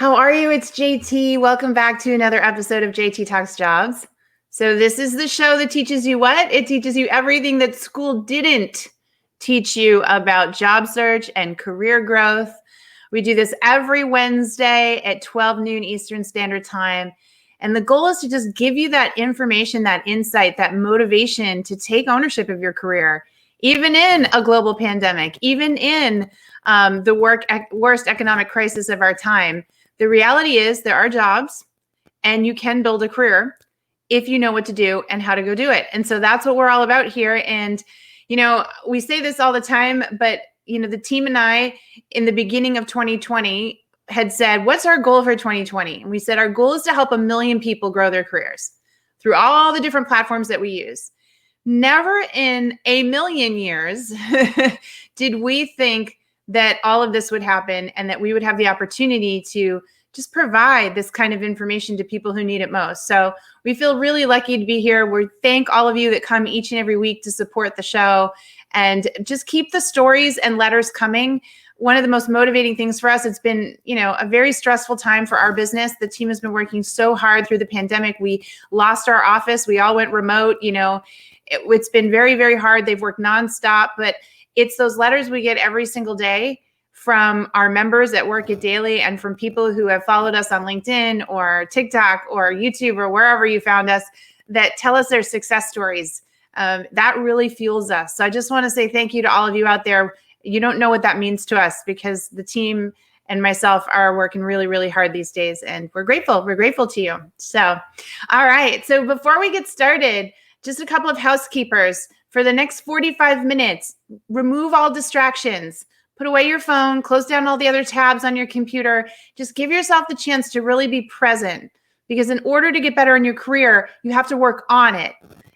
How are you? It's JT. Welcome back to another episode of JT Talks Jobs. So this is the show that teaches you what? It teaches you everything that school didn't teach you about job search and career growth. We do this every Wednesday at 12 noon Eastern Standard Time. And the goal is to just give you that information, that insight, that motivation to take ownership of your career, even in a global pandemic, even in the worst economic crisis of our time. The reality is there are jobs and you can build a career if you know what to do and how to go do it. And so that's what we're all about here. And, we say this all the time, but, the team and I in the beginning of 2020 had said, what's our goal for 2020? And we said, our goal is to help 1 million people grow their careers through all the different platforms that we use. Never in a million years did we think that all of this would happen and that we would have the opportunity to just provide this kind of information to people who need it most. So we feel really lucky to be here. We thank all of you that come each and every week to support the show, and just keep the stories and letters coming. One of the most motivating things for us, it's been, a very stressful time for our business. The team has been working so hard through the pandemic. We lost our office. We all went remote. It's been very, very hard. They've worked nonstop, but it's those letters we get every single day from our members at Work It Daily and from people who have followed us on LinkedIn or TikTok or YouTube or wherever you found us that tell us their success stories. That really fuels us. So I just want to say thank you to all of you out there. You don't know what that means to us because the team and myself are working really, really hard these days, and we're grateful. We're grateful to you. So, all right. So before we get started, just a couple of housekeepers. For the next 45 minutes, remove all distractions. Put away your phone, close down all the other tabs on your computer. Just give yourself the chance to really be present, because in order to get better in your career, you have to work on it.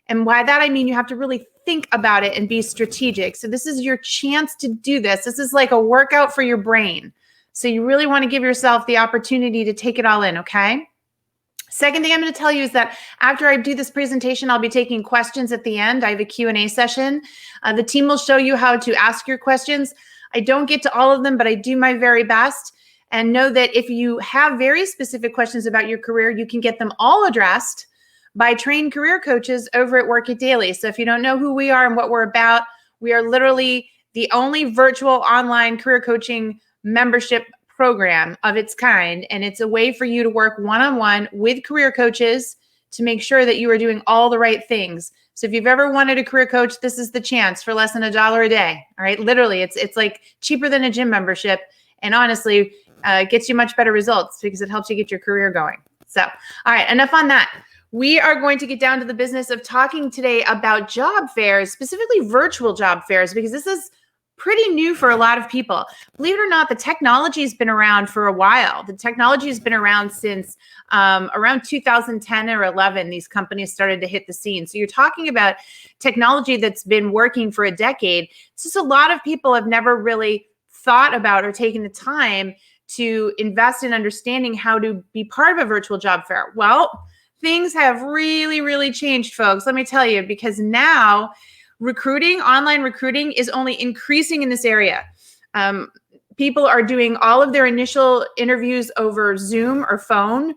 And by that, I mean you have to really think about it and be strategic. So this is your chance to do this. This is like a workout for your brain. So you really want to give yourself the opportunity to take it all in, okay? Second thing I'm going to tell you is that after I do this presentation, I'll be taking questions at the end. I have a Q&A session. The team will show you how to ask your questions. I don't get to all of them, but I do my very best. And know that if you have very specific questions about your career, you can get them all addressed by trained career coaches over at Work It Daily. So if you don't know who we are and what we're about, we are literally the only virtual online career coaching membership program of its kind. And it's a way for you to work one-on-one with career coaches to make sure that you are doing all the right things. So if you've ever wanted a career coach, this is the chance for less than $1 a day. All right. Literally, it's like cheaper than a gym membership. And honestly, gets you much better results because it helps you get your career going. So, all right, enough on that. We are going to get down to the business of talking today about job fairs, specifically virtual job fairs, because this is pretty new for a lot of people. Believe it or not, the technology has been around for a while. The technology has been around since around 2010 or 11. These companies started to hit the scene. So you're talking about technology that's been working for a decade. It's just a lot of people have never really thought about or taken the time to invest in understanding how to be part of a virtual job fair. Well, things have really, really changed, folks. Let me tell you, because now online recruiting is only increasing in this area. People are doing all of their initial interviews over Zoom or phone.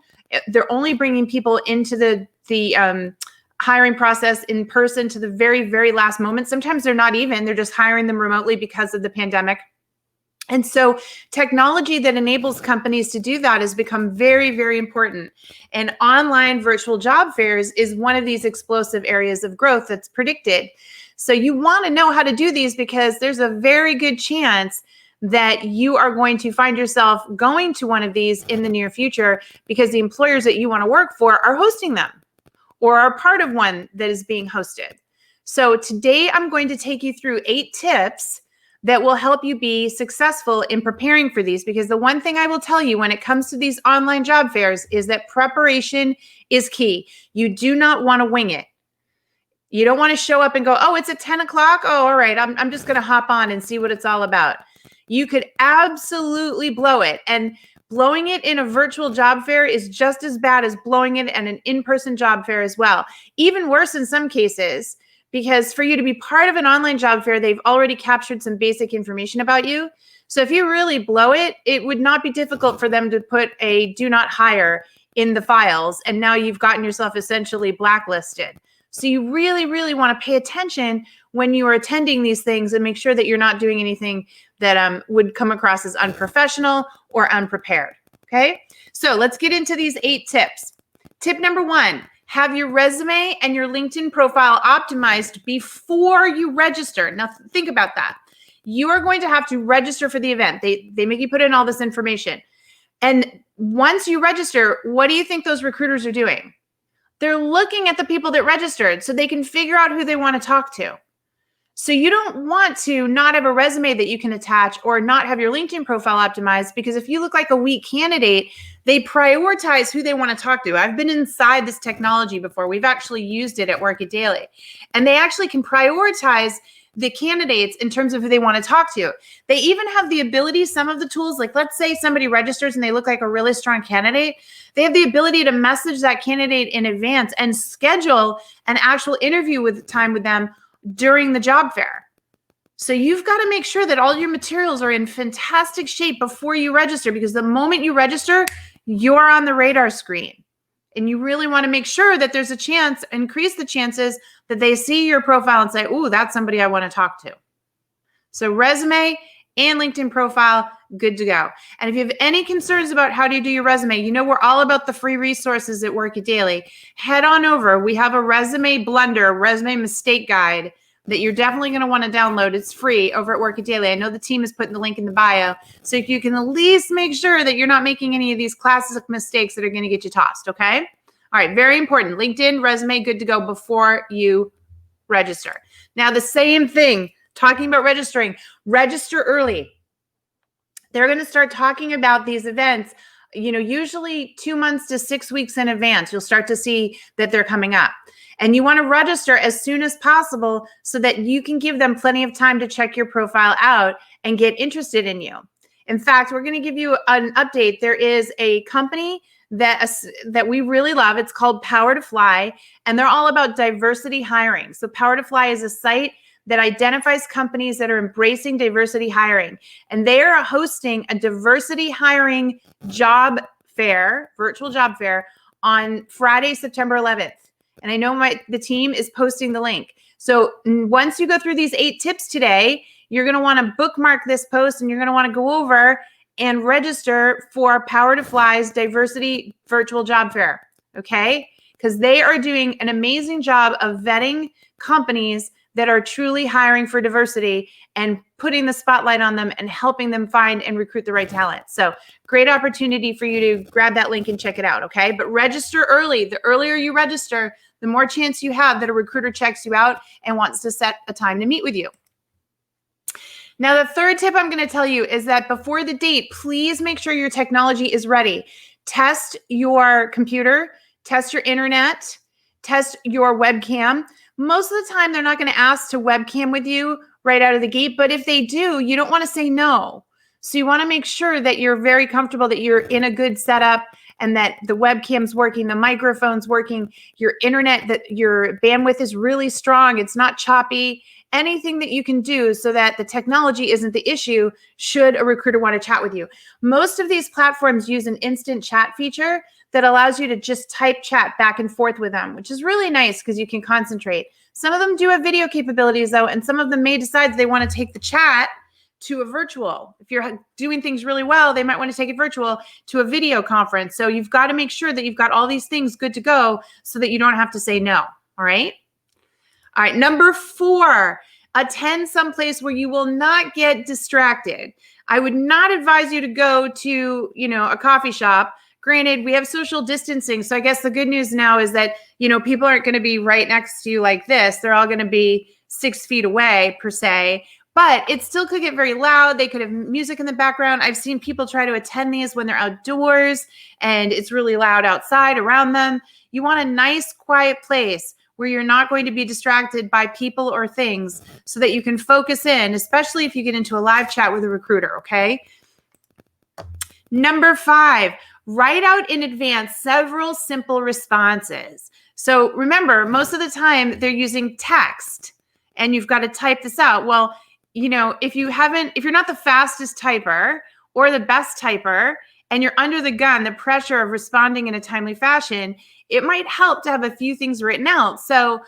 They're only bringing people into the hiring process in person to the very, very last moment. Sometimes they're not even, they're just hiring them remotely because of the pandemic. And so technology that enables companies to do that has become very, very important. And online virtual job fairs is one of these explosive areas of growth that's predicted. So you want to know how to do these because there's a very good chance that you are going to find yourself going to one of these in the near future because the employers that you want to work for are hosting them or are part of one that is being hosted. So today I'm going to take you through 8 tips that will help you be successful in preparing for these, because the one thing I will tell you when it comes to these online job fairs is that preparation is key. You do not want to wing it. You don't want to show up and go, oh, it's at 10 o'clock. Oh, all right. I'm just going to hop on and see what it's all about. You could absolutely blow it. And blowing it in a virtual job fair is just as bad as blowing it at an in-person job fair as well. Even worse in some cases, because for you to be part of an online job fair, they've already captured some basic information about you. So if you really blow it, it would not be difficult for them to put a do not hire in the files. And now you've gotten yourself essentially blacklisted. So you really, really want to pay attention when you are attending these things and make sure that you're not doing anything that would come across as unprofessional or unprepared. Okay, so let's get into these 8 tips. Tip number 1, have your resume and your LinkedIn profile optimized before you register. Now think about that. You are going to have to register for the event. They make you put in all this information. And once you register, what do you think those recruiters are doing? They're looking at the people that registered so they can figure out who they want to talk to. So you don't want to not have a resume that you can attach or not have your LinkedIn profile optimized, because if you look like a weak candidate, they prioritize who they want to talk to. I've been inside this technology before. We've actually used it at Work It Daily. And they actually can prioritize the candidates in terms of who they want to talk to. They even have the ability, some of the tools, like let's say somebody registers and they look like a really strong candidate. They have the ability to message that candidate in advance and schedule an actual interview with them during the job fair. So you've got to make sure that all your materials are in fantastic shape before you register, because the moment you register, you're on the radar screen. And you really want to make sure that there's a chance, increase the chances that they see your profile and say, ooh, that's somebody I want to talk to. So resume and LinkedIn profile, good to go. And if you have any concerns about how do you do your resume, you know we're all about the free resources at Work It Daily. Head on over. We have a resume blender, resume mistake guide that you're definitely going to want to download. It's free over at Work It Daily. I know the team is putting the link in the bio, so you can at least make sure that you're not making any of these classic mistakes that are going to get you tossed, okay? All right, very important. LinkedIn, resume, good to go before you register. Now, the same thing, talking about registering, register early. They're going to start talking about these events, usually 2 months to 6 weeks in advance. You'll start to see that they're coming up. And you want to register as soon as possible so that you can give them plenty of time to check your profile out and get interested in you. In fact, we're going to give you an update. There is a company that we really love. It's called Power to Fly, and they're all about diversity hiring. So Power to Fly is a site that identifies companies that are embracing diversity hiring. And they are hosting a diversity hiring job fair, virtual job fair, on Friday, September 11th. And I know the team is posting the link. So once you go through these 8 tips today, you're going to want to bookmark this post, and you're going to want to go over and register for Power to Fly's Diversity Virtual Job Fair, okay? Because they are doing an amazing job of vetting companies that are truly hiring for diversity and putting the spotlight on them and helping them find and recruit the right talent. So great opportunity for you to grab that link and check it out, okay? But register early. The earlier you register, the more chance you have that a recruiter checks you out and wants to set a time to meet with you. Now, the third tip I'm going to tell you is that before the date, please make sure your technology is ready. Test your computer, test your internet, test your webcam. Most of the time, they're not going to ask to webcam with you right out of the gate, but if they do, you don't want to say no. So you want to make sure that you're very comfortable, that you're in a good setup, and that the webcam's working, the microphone's working, your internet, that your bandwidth is really strong, it's not choppy. Anything that you can do so that the technology isn't the issue should a recruiter want to chat with you. Most of these platforms use an instant chat feature that allows you to just type chat back and forth with them, which is really nice because you can concentrate. Some of them do have video capabilities though, and some of them may decide they want to take the chat to a virtual. If you're doing things really well, they might want to take it virtual to a video conference. So you've got to make sure that you've got all these things good to go so that you don't have to say no, all right? All right, number 4, attend someplace where you will not get distracted. I would not advise you to go to, a coffee shop. Granted, we have social distancing. So I guess the good news now is that, people aren't going to be right next to you like this. They're all going to be 6 feet away per se, but it still could get very loud. They could have music in the background. I've seen people try to attend these when they're outdoors and it's really loud outside around them. You want a nice, quiet place where you're not going to be distracted by people or things so that you can focus in, especially if you get into a live chat with a recruiter, okay? Number 5, write out in advance several simple responses. So remember, most of the time they're using text and you've got to type this out. Well, if you're not the fastest typer or the best typer, and you're under the gun, the pressure of responding in a timely fashion, it might help to have a few things written out. So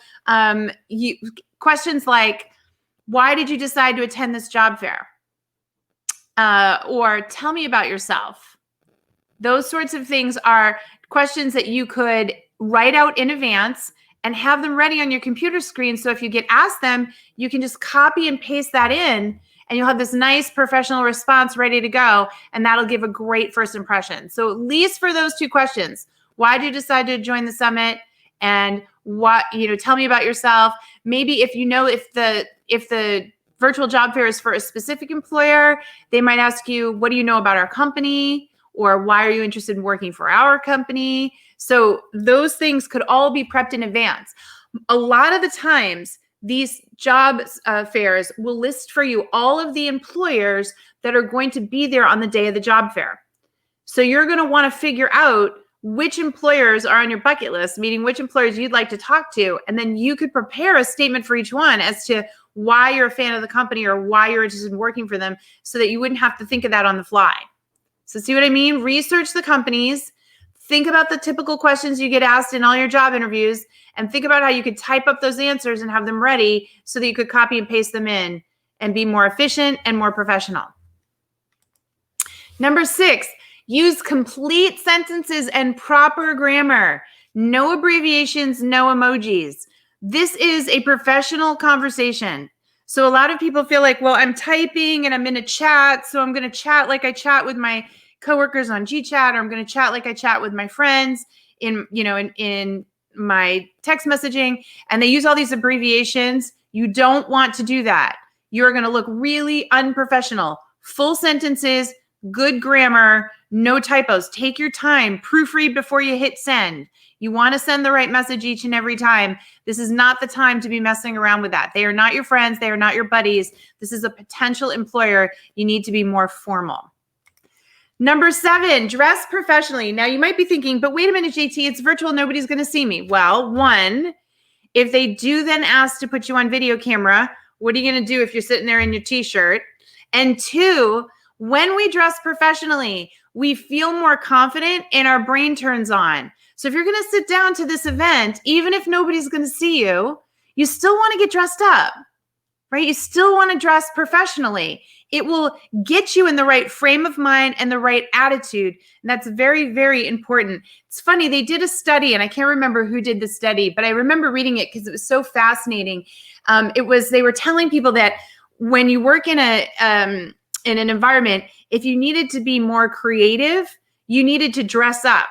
questions like, why did you decide to attend this job fair? Or tell me about yourself. Those sorts of things are questions that you could write out in advance and have them ready on your computer screen. So if you get asked them, you can just copy and paste that in, and you'll have this nice professional response ready to go. And that'll give a great first impression. So at least for those two questions, why did you decide to join the summit? And tell me about yourself. Maybe if the virtual job fair is for a specific employer, they might ask you, what do you know about our company? Or why are you interested in working for our company? So those things could all be prepped in advance. A lot of the times, these job fairs will list for you all of the employers that are going to be there on the day of the job fair. So you're going to want to figure out which employers are on your bucket list, meaning which employers you'd like to talk to. And then you could prepare a statement for each one as to why you're a fan of the company or why you're interested in working for them, so that you wouldn't have to think of that on the fly. So see what I mean? Research the companies, think about the typical questions you get asked in all your job interviews, and think about how you could type up those answers and have them ready so that you could copy and paste them in and be more efficient and more professional. Number 6, use complete sentences and proper grammar. No abbreviations, no emojis. This is a professional conversation. So a lot of people feel like, well, I'm typing and I'm in a chat, so I'm going to chat like I chat with my coworkers on GChat, or I'm going to chat like I chat with my friends in my text messaging, and they use all these abbreviations. You don't want to do that. You're going to look really unprofessional. Full sentences, good grammar, no typos. Take your time, proofread before you hit send. You want to send the right message each and every time. This is not the time to be messing around with that. They are not your friends. They are not your buddies. This is a potential employer. You need to be more formal. Number 7, dress professionally. Now you might be thinking, but wait a minute, JT, it's virtual. Nobody's going to see me. Well, 1, if they do then ask to put you on video camera, what are you going to do if you're sitting there in your t-shirt? And 2, when we dress professionally, we feel more confident and our brain turns on. So if you're going to sit down to this event, even if nobody's going to see you, you still want to get dressed up, right? You still want to dress professionally. It will get you in the right frame of mind and the right attitude. And that's very, very important. It's funny, they did a study, and I can't remember who did the study, but I remember reading it because it was so fascinating. They were telling people that when you work in an environment, if you needed to be more creative, you needed to dress up.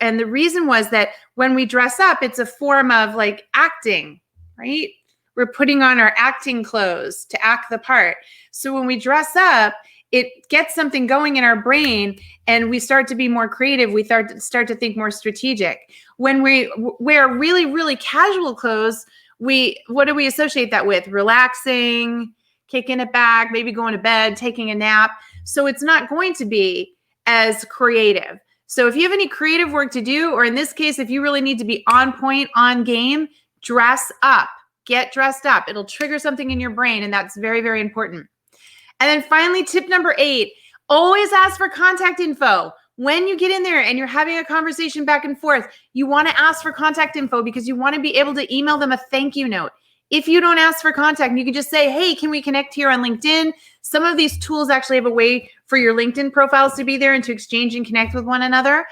And the reason was that when we dress up, it's a form of like acting, right? We're putting on our acting clothes to act the part. So when we dress up, it gets something going in our brain and we start to be more creative. We start to think more strategic. When we wear really, really casual clothes, what do we associate that with? Relaxing, kicking it back, maybe going to bed, taking a nap. So it's not going to be as creative. So if you have any creative work to do, or in this case, if you really need to be on point, on game, dress up, get dressed up. It'll trigger something in your brain, and that's very, very important. And then finally, tip number 8, always ask for contact info. When you get in there and you're having a conversation back and forth, you want to ask for contact info because you want to be able to email them a thank you note. If you don't ask for contact, you can just say, hey, can we connect here on LinkedIn? Some of these tools actually have a way for your LinkedIn profiles to be there and to exchange and connect with one another.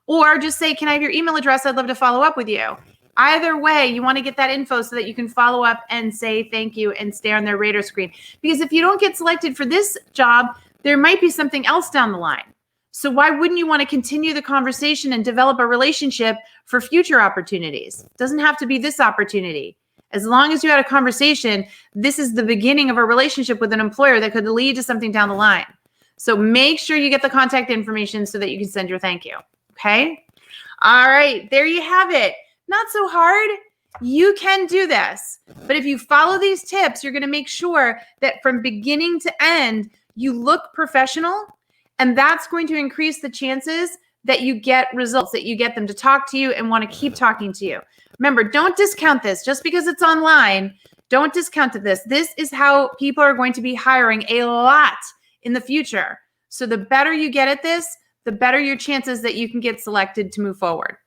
Or just say, can I have your email address? I'd love to follow up with you. Either way, you want to get that info so that you can follow up and say thank you and stay on their radar screen. Because if you don't get selected for this job, there might be something else down the line. So why wouldn't you want to continue the conversation and develop a relationship for future opportunities? It doesn't have to be this opportunity. As long as you had a conversation, this is the beginning of a relationship with an employer that could lead to something down the line. So make sure you get the contact information so that you can send your thank you. Okay? All right, there you have it. Not so hard. You can do this. But if you follow these tips, you're going to make sure that from beginning to end, you look professional, and that's going to increase the chances that you get results, that you get them to talk to you and want to keep talking to you. Remember, don't discount this. Just because it's online Don't discount this. This is how people are going to be hiring a lot in the future. So the better you get at this, the better your chances that you can get selected to move forward.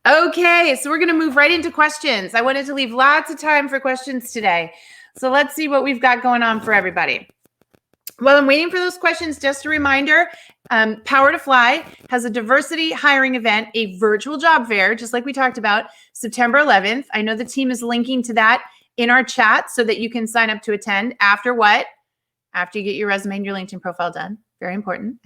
Okay, so we're going to move right into questions. I wanted to leave lots of time for questions today. So let's see what we've got going on for everybody. While I'm waiting for those questions, just a reminder, Power to Fly has a diversity hiring event, a virtual job fair, just like we talked about, September 11th. I know the team is linking to that in our chat so that you can sign up to attend after what? After you get your resume and your LinkedIn profile done. Very important.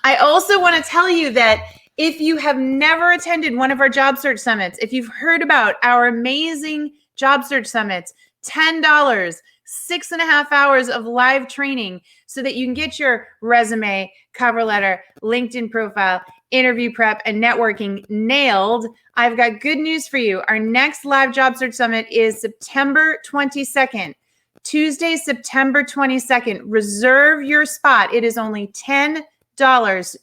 I also want to tell you that if you have never attended one of our job search summits, if you've heard about our amazing job search summits, $10, 6.5 hours of live training so that you can get your resume, cover letter, LinkedIn profile, interview prep, and networking nailed. I've got good news for you. Our next live job search summit is September 22nd. Tuesday, September 22nd. Reserve your spot. It is only $10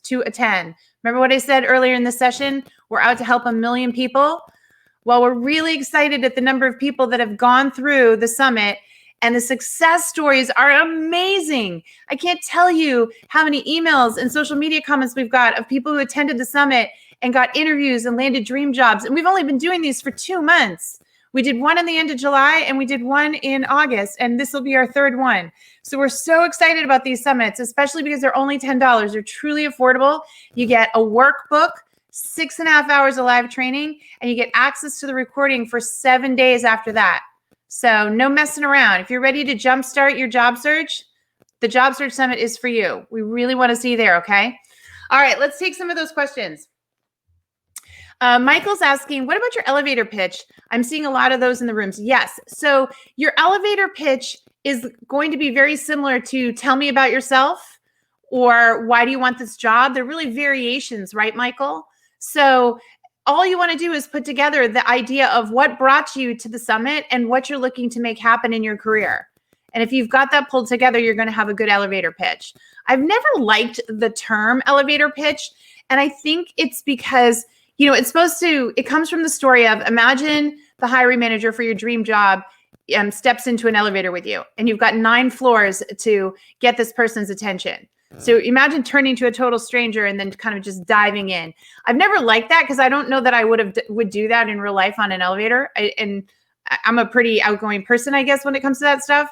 to attend. Remember what I said earlier in the session? We're out to help 1 million people. Well, we're really excited at the number of people that have gone through the summit, and the success stories are amazing. I can't tell you how many emails and social media comments we've got of people who attended the summit and got interviews and landed dream jobs. And we've only been doing these for 2 months. We did one in the end of July and we did one in August, and this will be our 3rd one. So we're so excited about these summits, especially because they're only $10. They're truly affordable. You get a workbook, 6.5 hours of live training, and you get access to the recording for 7 days after that. So no messing around. If you're ready to jumpstart your job search, the Job Search Summit is for you. We really want to see you there, okay? All right, let's take some of those questions. Michael's asking, what about your elevator pitch? I'm seeing a lot of those in the rooms. Yes. So your elevator pitch is going to be very similar to tell me about yourself or why do you want this job? They're really variations, right, Michael? So all you want to do is put together the idea of what brought you to the summit and what you're looking to make happen in your career. And if you've got that pulled together, you're going to have a good elevator pitch. I've never liked the term elevator pitch. And I think it's because it comes from the story of, imagine the hiring manager for your dream job steps into an elevator with you, and you've got 9 floors to get this person's attention. So imagine turning to a total stranger and then kind of just diving in. I've never liked that because I don't know that I would do that in real life on an elevator. I'm a pretty outgoing person, I guess, when it comes to that stuff.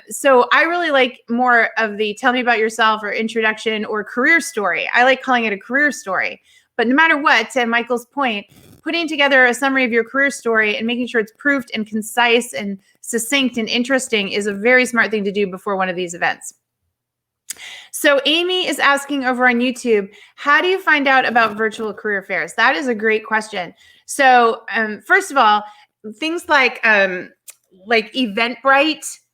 So I really like more of the tell me about yourself or introduction or career story. I like calling it a career story. But no matter what, to Michael's point, putting together a summary of your career story and making sure it's proofed and concise and succinct and interesting is a very smart thing to do before one of these events. So Amy is asking over on YouTube, how do you find out about virtual career fairs? That is a great question. So first of all, things like Eventbrite,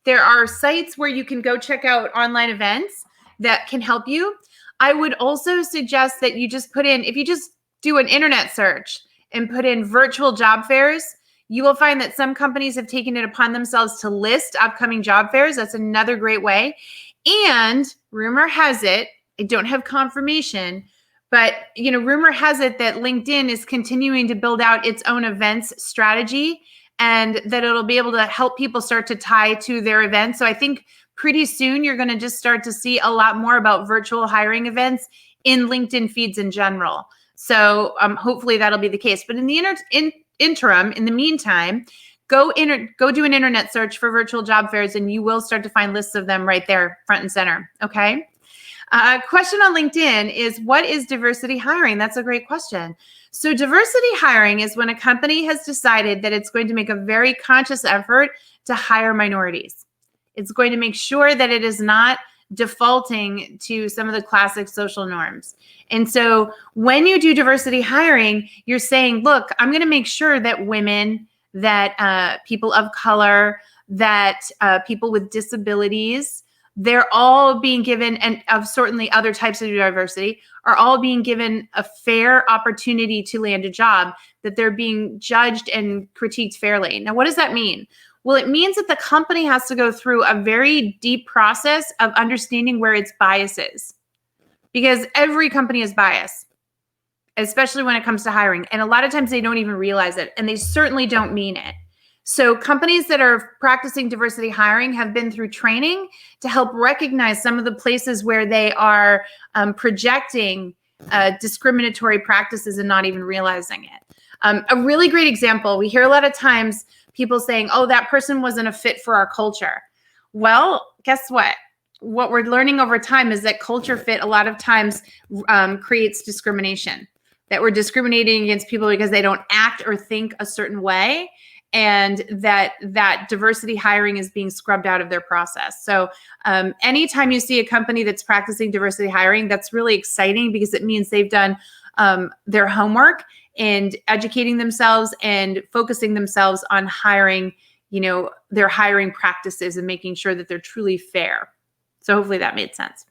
there are sites where you can go check out online events that can help you. I would also suggest that you just if you just do an internet search and put in virtual job fairs, you will find that some companies have taken it upon themselves to list upcoming job fairs. That's another great way. And rumor has it, I don't have confirmation, but rumor has it that LinkedIn is continuing to build out its own events strategy and that it'll be able to help people start to tie to their events. So I think pretty soon you're going to just start to see a lot more about virtual hiring events in LinkedIn feeds in general. So hopefully that'll be the case. But in the interim, in the meantime, go do an internet search for virtual job fairs and you will start to find lists of them right there, front and center. Okay. Question on LinkedIn is, what is diversity hiring? That's a great question. So diversity hiring is when a company has decided that it's going to make a very conscious effort to hire minorities. It's going to make sure that it is not defaulting to some of the classic social norms. And so when you do diversity hiring, you're saying, look, I'm going to make sure that women, that people of color, that people with disabilities, they're all being given, and of certainly other types of diversity, are all being given a fair opportunity to land a job, that they're being judged and critiqued fairly. Now, what does that mean? Well, it means that the company has to go through a very deep process of understanding where its bias is, because every company is biased, especially when it comes to hiring. And a lot of times they don't even realize it, and they certainly don't mean it. So companies that are practicing diversity hiring have been through training to help recognize some of the places where they are projecting discriminatory practices and not even realizing it. A really great example, we hear a lot of times people saying, oh, that person wasn't a fit for our culture. Well, guess what? What we're learning over time is that culture fit a lot of times creates discrimination, that we're discriminating against people because they don't act or think a certain way, and that diversity hiring is being scrubbed out of their process. So anytime you see a company that's practicing diversity hiring, that's really exciting because it means they've done their homework and educating themselves and focusing themselves on hiring, their hiring practices and making sure that they're truly fair. So hopefully that made sense.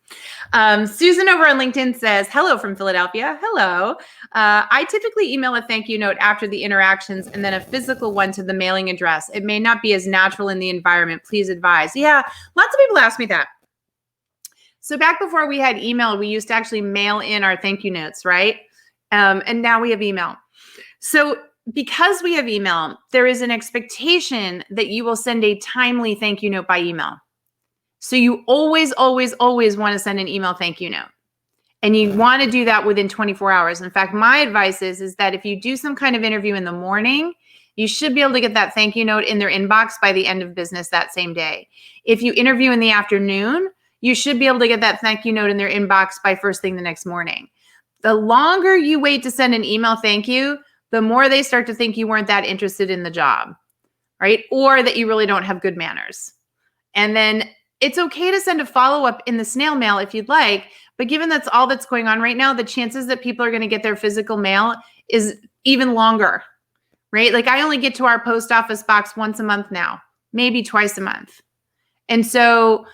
Susan over on LinkedIn says, hello from Philadelphia. Hello. I typically email a thank you note after the interactions and then a physical one to the mailing address. It may not be as natural in the environment. Please advise. Yeah, lots of people ask me that. So back before we had email, we used to actually mail in our thank you notes, right? And now we have email. So because we have email, there is an expectation that you will send a timely thank you note by email. So you always, always, always want to send an email thank you note. And you want to do that within 24 hours. In fact, my advice is that if you do some kind of interview in the morning, you should be able to get that thank you note in their inbox by the end of business that same day. If you interview in the afternoon, you should be able to get that thank you note in their inbox by first thing the next morning. The longer you wait to send an email thank you, the more they start to think you weren't that interested in the job, right? Or that you really don't have good manners. And then it's okay to send a follow-up in the snail mail if you'd like, but given that's all that's going on right now, the chances that people are going to get their physical mail is even longer, right? Like I only get to our post office box once a month now, maybe twice a month. And so,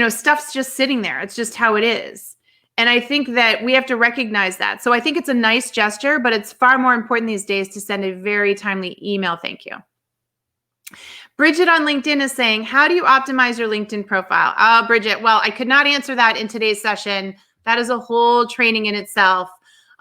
stuff's just sitting there. It's just how it is. And I think that we have to recognize that. So I think it's a nice gesture, but it's far more important these days to send a very timely email thank you. Bridget on LinkedIn is saying, how do you optimize your LinkedIn profile? Oh, Bridget, well, I could not answer that in today's session. That is a whole training in itself.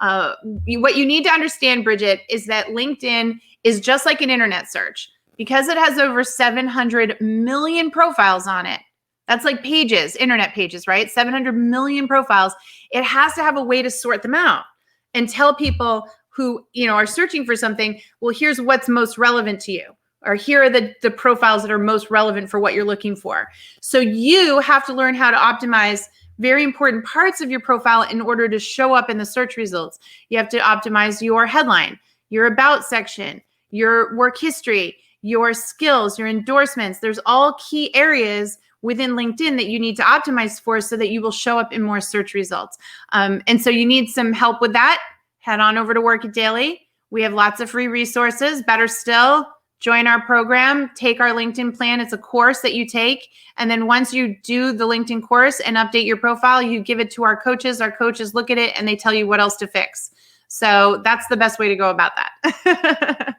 What you need to understand, Bridget, is that LinkedIn is just like an internet search. Because it has over 700 million profiles on it. That's like pages, internet pages, right? 700 million profiles. It has to have a way to sort them out and tell people who, are searching for something, well, here's what's most relevant to you. Or here are the profiles that are most relevant for what you're looking for. So you have to learn how to optimize very important parts of your profile in order to show up in the search results. You have to optimize your headline, your about section, your work history, your skills, your endorsements. There's all key areas within LinkedIn that you need to optimize for so that you will show up in more search results. And so you need some help with that. Head on over to Work It Daily. We have lots of free resources. Better still, join our program, take our LinkedIn plan. It's a course that you take. And then once you do the LinkedIn course and update your profile, you give it to our coaches. Our coaches look at it and they tell you what else to fix. So that's the best way to go about that.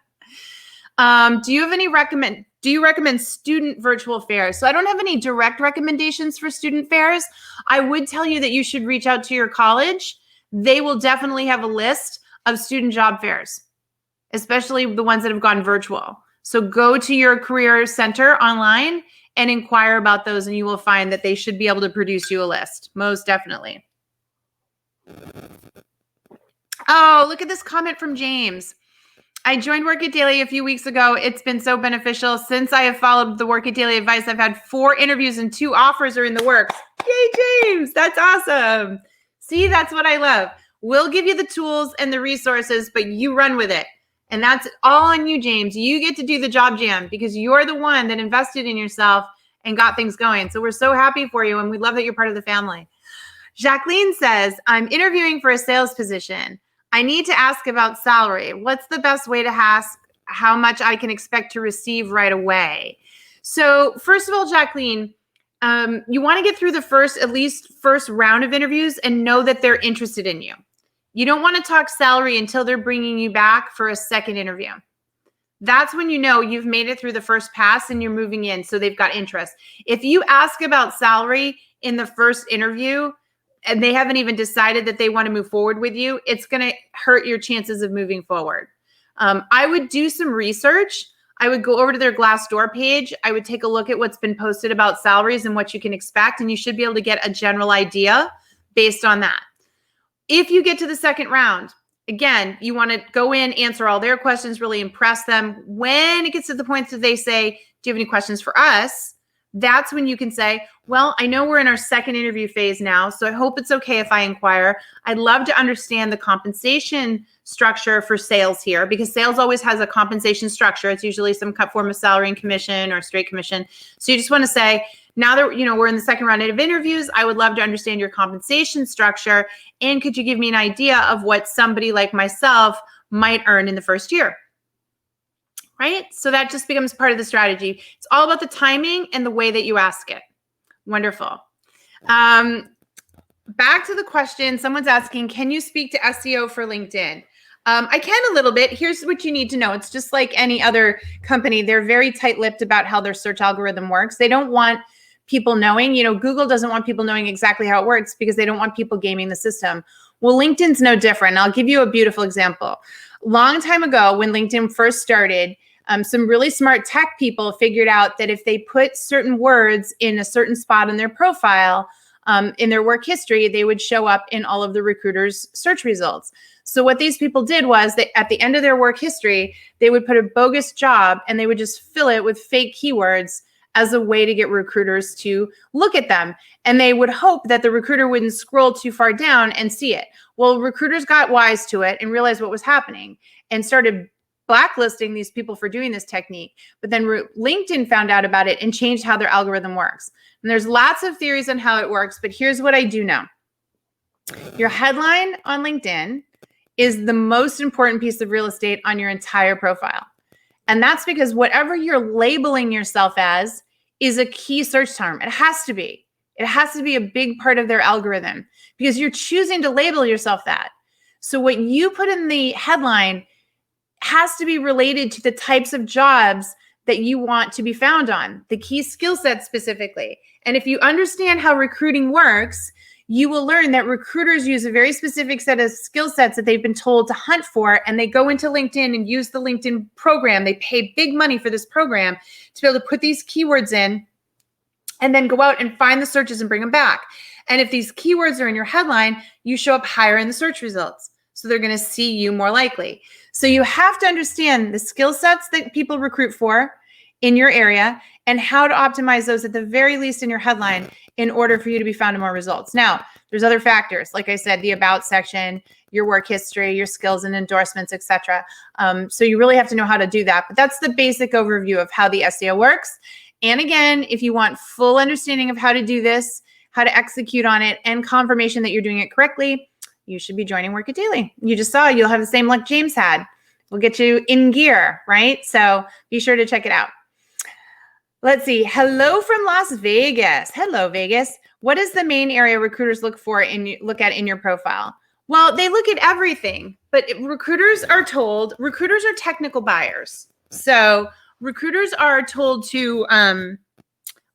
Do you recommend student virtual fairs? So I don't have any direct recommendations for student fairs. I would tell you that you should reach out to your college. They will definitely have a list of student job fairs, especially the ones that have gone virtual. So go to your career center online and inquire about those, and you will find that they should be able to produce you a list, most definitely. Oh, look at this comment from James. I joined Work It Daily a few weeks ago. It's been so beneficial. Since I have followed the Work It Daily advice, I've had 4 interviews and 2 offers are in the works. Yay, James. That's awesome. See, that's what I love. We'll give you the tools and the resources, but you run with it. And that's all on you, James. You get to do the job jam because you're the one that invested in yourself and got things going. So we're so happy for you, and we love that you're part of the family. Jacqueline says, I'm interviewing for a sales position. I need to ask about salary. What's the best way to ask how much I can expect to receive right away? So first of all, Jacqueline, you want to get through the first round of interviews and know that they're interested in you. You don't want to talk salary until they're bringing you back for a second interview. That's when you know you've made it through the first pass and you're moving in, so they've got interest. If you ask about salary in the first interview and they haven't even decided that they want to move forward with you, it's going to hurt your chances of moving forward. I would do some research. I would go over to their Glassdoor page. I would take a look at what's been posted about salaries and what you can expect, and you should be able to get a general idea based on that. If you get to the second round, again, you want to go in, answer all their questions, really impress them. When it gets to the point that they say, do you have any questions for us? That's when you can say, well, I know we're in our second interview phase now, so I hope it's okay if I inquire. I'd love to understand the compensation structure for sales here, because sales always has a compensation structure. It's usually some form of salary and commission or straight commission. So you just want to say, now that we're in the second round of interviews, I would love to understand your compensation structure, and could you give me an idea of what somebody like myself might earn in the first year? Right? So that just becomes part of the strategy. It's all about the timing and the way that you ask it. Wonderful. Back to the question, someone's asking, can you speak to SEO for LinkedIn? I can a little bit. Here's what you need to know. It's just like any other company. They're very tight-lipped about how their search algorithm works. They don't want people knowing, Google doesn't want people knowing exactly how it works because they don't want people gaming the system. Well, LinkedIn's no different. I'll give you a beautiful example. Long time ago, when LinkedIn first started, some really smart tech people figured out that if they put certain words in a certain spot in their profile, in their work history, they would show up in all of the recruiters' search results. So what these people did was that at the end of their work history, they would put a bogus job and they would just fill it with fake keywords as a way to get recruiters to look at them. And they would hope that the recruiter wouldn't scroll too far down and see it. Well, recruiters got wise to it and realized what was happening and started blacklisting these people for doing this technique. But then LinkedIn found out about it and changed how their algorithm works. And there's lots of theories on how it works, but here's what I do know. Your headline on LinkedIn is the most important piece of real estate on your entire profile. And that's because whatever you're labeling yourself as is a key search term. It has to be. It has to be a big part of their algorithm because you're choosing to label yourself that. So what you put in the headline has to be related to the types of jobs that you want to be found on, the key skill sets specifically. And if you understand how recruiting works, you will learn that recruiters use a very specific set of skill sets that they've been told to hunt for, and they go into LinkedIn and use the LinkedIn program. They pay big money for this program to be able to put these keywords in and then go out and find the searches and bring them back. And if these keywords are in your headline, you show up higher in the search results. So they're going to see you more likely. So you have to understand the skill sets that people recruit for in your area and how to optimize those at the very least in your headline in order for you to be found in more results. Now, there's other factors. Like I said, the about section, your work history, your skills and endorsements, etc. So you really have to know how to do that. But that's the basic overview of how the SEO works. And again, if you want full understanding of how to do this, how to execute on it, and confirmation that you're doing it correctly, you should be joining Work It Daily. You just saw you'll have the same luck James had. We'll get you in gear, right? So be sure to check it out. Let's see. Hello from Las Vegas. Hello, Vegas. What is the main area recruiters look at in your profile? Well, they look at everything, but recruiters are technical buyers. So recruiters are told to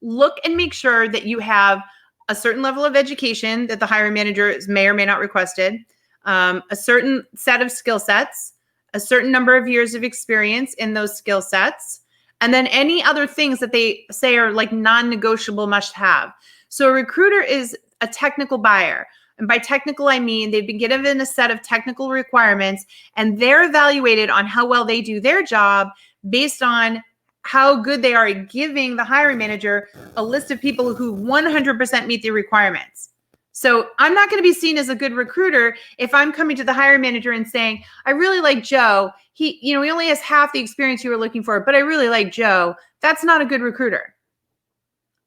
look and make sure that you have a certain level of education that the hiring manager may or may not requested, a certain set of skill sets, a certain number of years of experience in those skill sets, and then any other things that they say are like non-negotiable must-have. So a recruiter is a technical buyer. And by technical, I mean they've been given a set of technical requirements, and they're evaluated on how well they do their job based on how good they are at giving the hiring manager a list of people who 100% meet the requirements. So I'm not going to be seen as a good recruiter if I'm coming to the hiring manager and saying, I really like Joe. He only has half the experience you were looking for, but I really like Joe. That's not a good recruiter.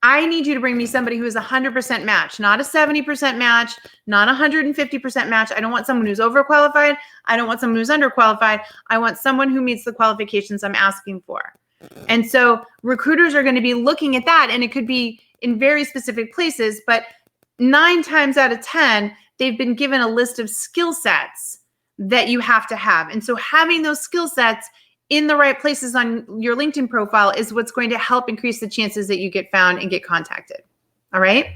I need you to bring me somebody who is 100% match, not a 70% match, not 150% match. I don't want someone who's overqualified. I don't want someone who's underqualified. I want someone who meets the qualifications I'm asking for. And so recruiters are going to be looking at that, and it could be in very specific places, but 9 times out of 10, they've been given a list of skill sets that you have to have. And so having those skill sets in the right places on your LinkedIn profile is what's going to help increase the chances that you get found and get contacted. All right.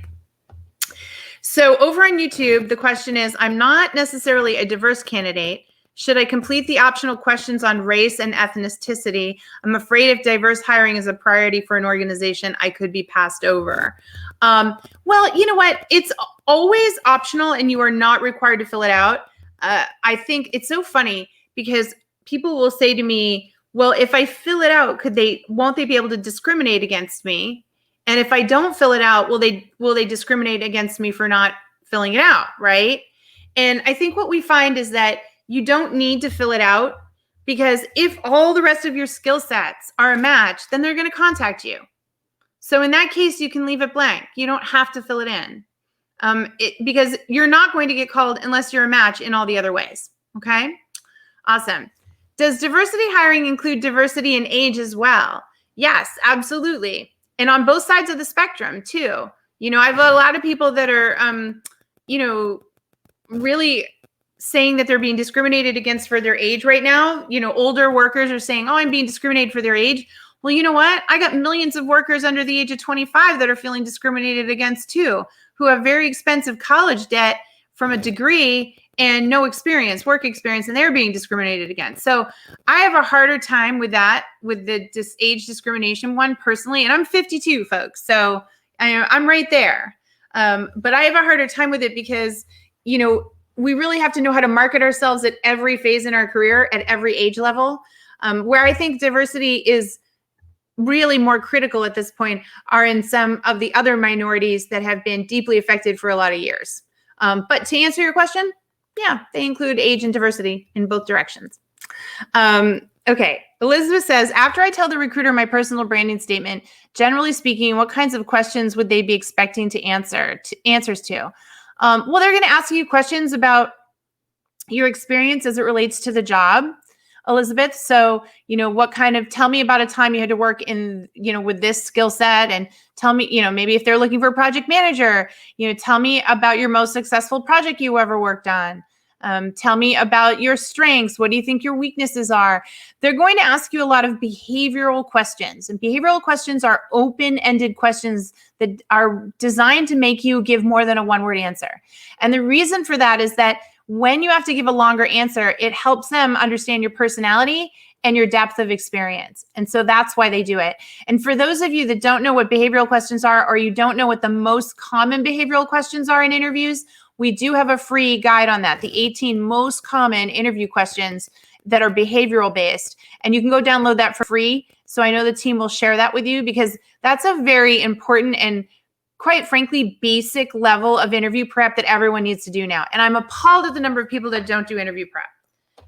So over on YouTube, the question is, I'm not necessarily a diverse candidate. Should I complete the optional questions on race and ethnicity? I'm afraid if diverse hiring is a priority for an organization, I could be passed over. Well, you know what? It's always optional and you are not required to fill it out. I think it's so funny because people will say to me, well, if I fill it out, won't they be able to discriminate against me? And if I don't fill it out, will they discriminate against me for not filling it out, right? And I think what we find is that you don't need to fill it out because if all the rest of your skill sets are a match, then they're going to contact you. So in that case, you can leave it blank. You don't have to fill it in because you're not going to get called unless you're a match in all the other ways. Okay? Awesome. Does diversity hiring include diversity in age as well? Yes, absolutely. And on both sides of the spectrum too. I have a lot of people that are, really saying that they're being discriminated against for their age right now. Older workers are saying, oh, I'm being discriminated for their age. Well, you know what? I got millions of workers under the age of 25 that are feeling discriminated against too, who have very expensive college debt from a degree and no work experience, and they're being discriminated against. So I have a harder time with that, with the age discrimination one personally, and I'm 52, folks. So I'm right there. But I have a harder time with it because, we really have to know how to market ourselves at every phase in our career, at every age level. Where I think diversity is really more critical at this point are in some of the other minorities that have been deeply affected for a lot of years. But to answer your question, yeah, they include age and diversity in both directions. Okay, Elizabeth says, after I tell the recruiter my personal branding statement, generally speaking, what kinds of questions would they be expecting answers to? Well, they're going to ask you questions about your experience as it relates to the job, Elizabeth. So, tell me about a time you had to work in, with this skill set, and tell me, maybe if they're looking for a project manager, tell me about your most successful project you ever worked on. Tell me about your strengths. What do you think your weaknesses are? They're going to ask you a lot of behavioral questions, and behavioral questions are open-ended questions that are designed to make you give more than a one-word answer. And the reason for that is that when you have to give a longer answer, it helps them understand your personality and your depth of experience. And so that's why they do it. And for those of you that don't know what behavioral questions are, or you don't know what the most common behavioral questions are in interviews, we do have a free guide on that, the 18 most common interview questions that are behavioral based. And you can go download that for free. So I know the team will share that with you because that's a very important and, quite frankly, basic level of interview prep that everyone needs to do now. And I'm appalled at the number of people that don't do interview prep,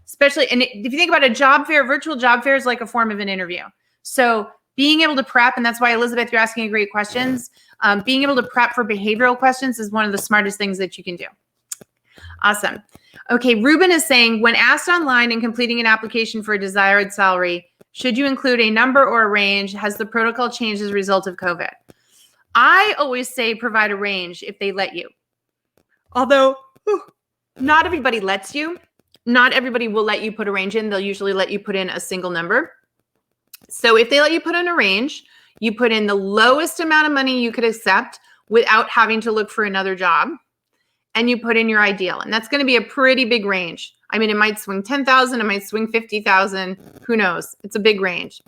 especially. And if you think about a job fair, virtual job fair is like a form of an interview. So being able to prep, and that's why, Elizabeth, you're asking great questions. Being able to prep for behavioral questions is one of the smartest things that you can do. Awesome. Okay, Ruben is saying, when asked online and completing an application for a desired salary, should you include a number or a range? Has the protocol changed as a result of COVID? I always say provide a range if they let you. Although not everybody lets you. Not everybody will let you put a range in. They'll usually let you put in a single number. So if they let you put in a range, you put in the lowest amount of money you could accept without having to look for another job, and you put in your ideal. And that's going to be a pretty big range. I mean, it might swing 10,000, it might swing 50,000. Who knows? It's a big range.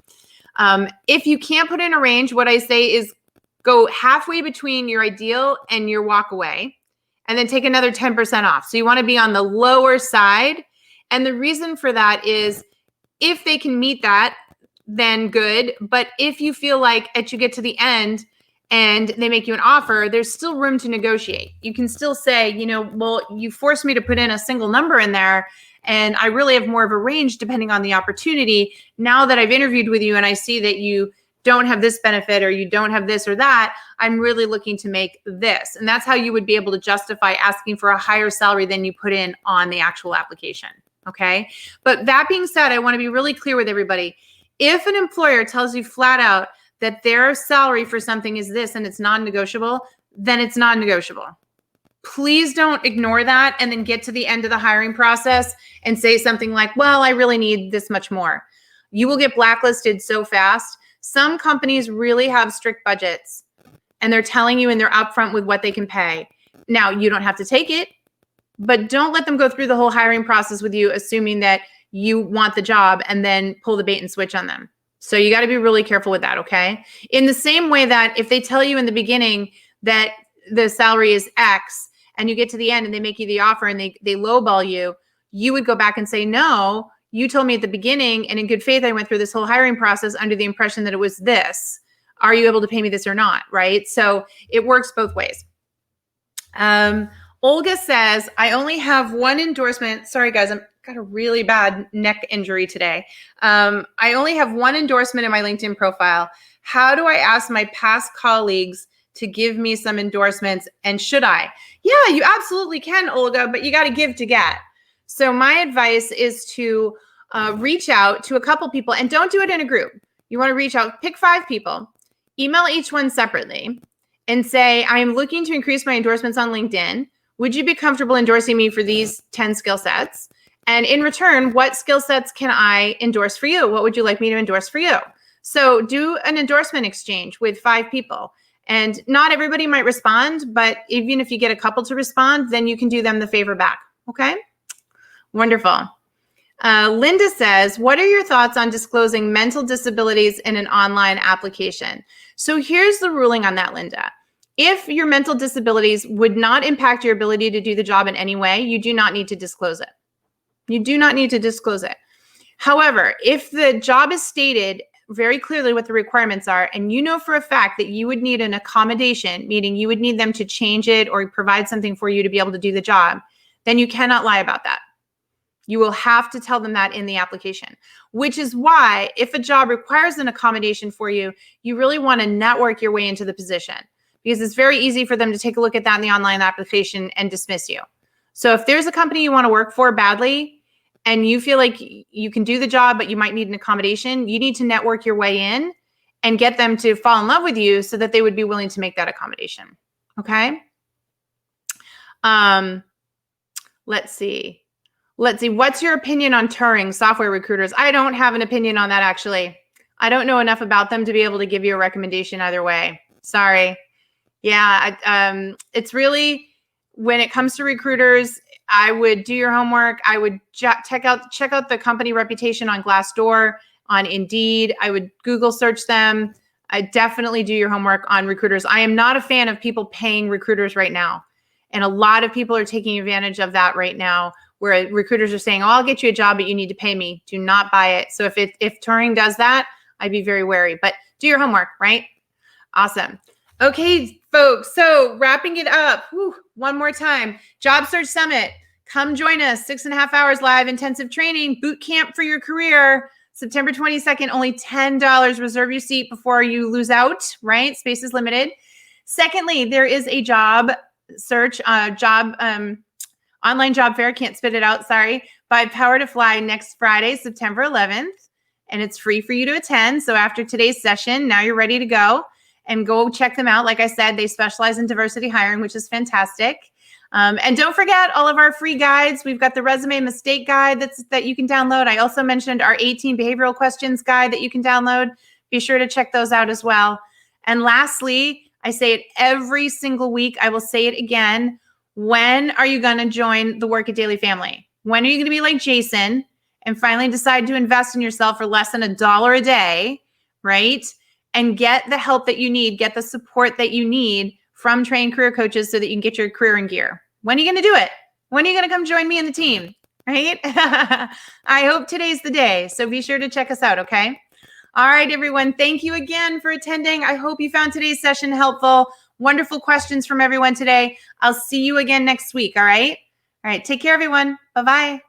If you can't put in a range, what I say is go halfway between your ideal and your walk away, and then take another 10% off. So you want to be on the lower side. And the reason for that is if they can meet that, then good. But if you feel like as you get to the end and they make you an offer, there's still room to negotiate. You can still say, well, you forced me to put in a single number in there, and I really have more of a range depending on the opportunity. Now that I've interviewed with you and I see that you don't have this benefit or you don't have this or that, I'm really looking to make this. And that's how you would be able to justify asking for a higher salary than you put in on the actual application. Okay. But that being said, I want to be really clear with everybody. If an employer tells you flat out that their salary for something is this and it's non-negotiable, then it's non-negotiable. Please don't ignore that and then get to the end of the hiring process and say something like, well, I really need this much more. You will get blacklisted so fast. Some companies really have strict budgets and they're telling you and they're upfront with what they can pay. Now, you don't have to take it. but don't let them go through the whole hiring process with you, assuming that you want the job and then pull the bait and switch on them. So you got to be really careful with that, okay? In the same way that if they tell you in the beginning that the salary is X and you get to the end and they make you the offer and they lowball you, you would go back and say, no, you told me at the beginning and in good faith I went through this whole hiring process under the impression that it was this. Are you able to pay me this or not, right? So it works both ways. Olga says, I only have one endorsement. Sorry, guys, I've got a really bad neck injury today. I only have one endorsement in my LinkedIn profile. How do I ask my past colleagues to give me some endorsements? And should I? Yeah, you absolutely can, Olga, but you got to give to get. So my advice is to reach out to a couple people, and don't do it in a group. You want to reach out, pick 5 people, email each one separately, and say, I am looking to increase my endorsements on LinkedIn. Would you be comfortable endorsing me for these 10 skill sets? And in return, what skill sets can I endorse for you? What would you like me to endorse for you? So do an endorsement exchange with 5 people. And not everybody might respond, but even if you get a couple to respond, then you can do them the favor back. Okay? Wonderful. Linda says, what are your thoughts on disclosing mental disabilities in an online application? So here's the ruling on that, Linda. If your mental disabilities would not impact your ability to do the job in any way, you do not need to disclose it. You do not need to disclose it. However, if the job is stated very clearly what the requirements are, and you know for a fact that you would need an accommodation, meaning you would need them to change it or provide something for you to be able to do the job, then you cannot lie about that. You will have to tell them that in the application, which is why if a job requires an accommodation for you, you really want to network your way into the position, because it's very easy for them to take a look at that in the online application and dismiss you. So if there's a company you want to work for badly and you feel like you can do the job, but you might need an accommodation, you need to network your way in and get them to fall in love with you so that they would be willing to make that accommodation. Okay. Let's see. What's your opinion on Turing software recruiters? I don't have an opinion on that, actually. I don't know enough about them to be able to give you a recommendation either way. Sorry. Yeah, it's really, when it comes to recruiters, I would do your homework. I would check out the company reputation on Glassdoor, on Indeed. I would Google search them. I definitely do your homework on recruiters. I am not a fan of people paying recruiters right now. And a lot of people are taking advantage of that right now, where recruiters are saying, oh, I'll get you a job, but you need to pay me. Do not buy it. So if Turing does that, I'd be very wary, but do your homework, right? Awesome. Okay, folks. So wrapping it up, one more time, Job Search Summit. Come join us, 6.5 hours live intensive training, boot camp for your career, September 22nd, only $10. Reserve your seat before you lose out, right? Space is limited. Secondly, there is a job search, online job fair, can't spit it out, sorry, by Power to Fly next Friday, September 11th. And it's free for you to attend. So after today's session, now you're ready to go and go check them out. Like I said, they specialize in diversity hiring, which is fantastic. And don't forget all of our free guides. We've got the resume mistake guide that you can download. I also mentioned our 18 behavioral questions guide that you can download. Be sure to check those out as well. And lastly, I say it every single week. I will say it again. When are you going to join the Work It Daily family? When are you going to be like Jason and finally decide to invest in yourself for less than $1 a day, right? And get the help that you need, get the support that you need from trained career coaches so that you can get your career in gear. When are you going to do it? When are you going to come join me in the team, right? I hope today's the day. So be sure to check us out, okay? All right, everyone. Thank you again for attending. I hope you found today's session helpful. Wonderful questions from everyone today. I'll see you again next week, all right? All right, take care, everyone. Bye-bye.